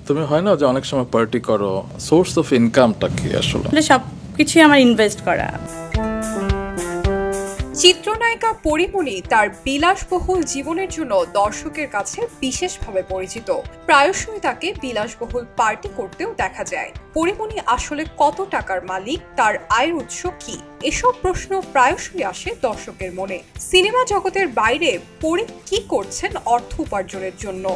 তুমি হয় না যে অনেক সময় পার্টি করো, সোর্স অফ ইনকামটা কি আসলে? সবকিছু আমার ইনভেস্ট করা। চিত্রনায়িকা পরিমণি তার বিলাসবহুল জীবনের জন্য দর্শকের কাছে বিশেষভাবে পরিচিত। প্রায়শই তাকে বিলাসবহুল পার্টি করতেও দেখা যায়। পরিমণি আসলে কত টাকার মালিক, তার আয়ের উৎস কি, এসব প্রশ্ন প্রায়শই আসে দর্শকের মনে। সিনেমা জগতের বাইরে পরি কি করছেন অর্থ উপার্জনের জন্য?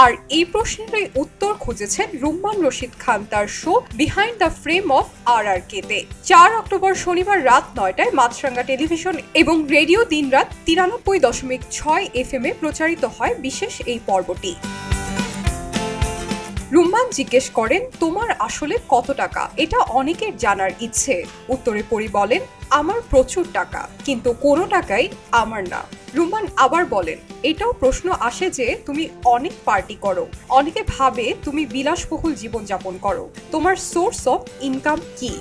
আর এই প্রশ্নেরই উত্তর খুঁজেছেন রুম্মান রশিদ খান তার show behind the frame of RRK তে। 4 অক্টোবর শনিবার রাত 9টায় মাছরাঙ্গা টেলিভিশন এবং রেডিও দিনরাত 93.6 FM এ প্রচারিত হয় বিশেষ এই পর্বটি। রুম্মান জিজ্ঞেস করেন, তোমার আসলে কত টাকা? এটা অনেকের জানার ইচ্ছে। উত্তরে পরি বলেন, আমার প্রচুর টাকা, কিন্তু কোনো টাকাই আমার না। রুম্মান আবার বলেন, এটাও প্রশ্ন আসে যে তুমি অনেক পার্টি করো, অনেকে ভাবে তুমি বিলাসবহুল জীবনযাপন করো, তোমার সোর্স অফ ইনকাম কি?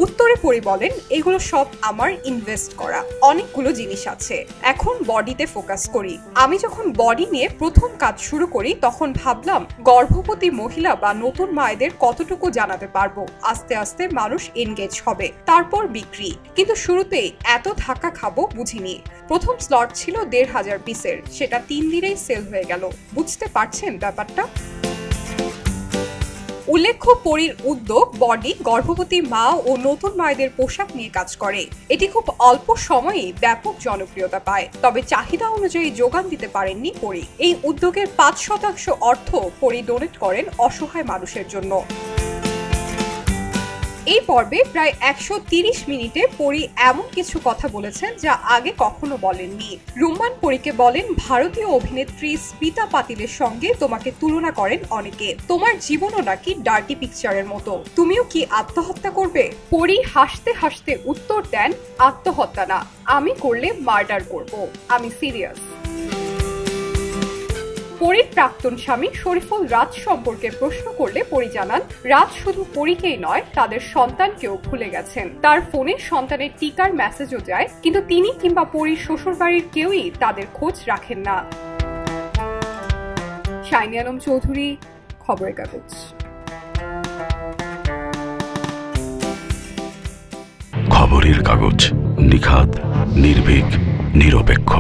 উত্তরে পরি বলেন, এগুলো সব আমার ইনভেস্ট করা অনেকগুলো জিনিস আছে। এখন বডিতে ফোকাস করি। আমি যখন বডি নিয়ে প্রথম কাজ শুরু করি তখন ভাবলাম গর্ভবতী মহিলা বা নতুন মায়েদের কতটুকু জানাতে পারবো। আস্তে আস্তে মানুষ এনগেজ হবে, তারপর বিক্রি। কিন্তু শুরুতেই এত ধাক্কা খাবো বুঝিনি। প্রথম স্লট ছিল 1,500 পিসের, সেটা 3 দিনেই সেল হয়ে গেল। বুঝতে পারছেন ব্যাপারটা? উল্লেখ্য, পরির উদ্যোগ বডি গর্ভবতী মা ও নতুন মায়েদের পোশাক নিয়ে কাজ করে। এটি খুব অল্প সময়েই ব্যাপক জনপ্রিয়তা পায়, তবে চাহিদা অনুযায়ী যোগান দিতে পারেননি পরি। এই উদ্যোগের 5% অর্থ পরি ডোনেট করেন অসহায় মানুষের জন্য। এই পর্বে প্রায় 130 মিনিটে পরি এমন কিছু কথা বলেছেন যা আগে কখনো বলেননি। রুম্মান পরিকে বলেন, ভারতীয় অভিনেত্রী স্মিতা পাতিলের সঙ্গে তোমাকে তুলনা করেন অনেকে। তোমার জীবনও নাকি ডার্টি পিকচারের মতো, তুমিও কি আত্মহত্যা করবে? পরি হাসতে হাসতে উত্তর দেন, আত্মহত্যা না, আমি করলে মার্ডার করব, আমি সিরিয়াস। পরির প্রাক্তন স্বামী শরীফুল রাজ সম্পর্কে প্রশ্ন করলে পরি জানান, রাজ শুধু পরিকেই নয়, তাদের সন্তানকেও ভুলে গেছেন। তার ফোনে সন্তানের টিকার মেসেজও যায়, কিন্তু তিনি কিংবা পরির শ্বশুরবাড়ির কেউই তাদের খোঁজ রাখেন না। শাইনি আলম চৌধুরী, খবরের কাগজ। খবরের কাগজ, নিখাত, নির্ভীক, নিরপেক্ষ।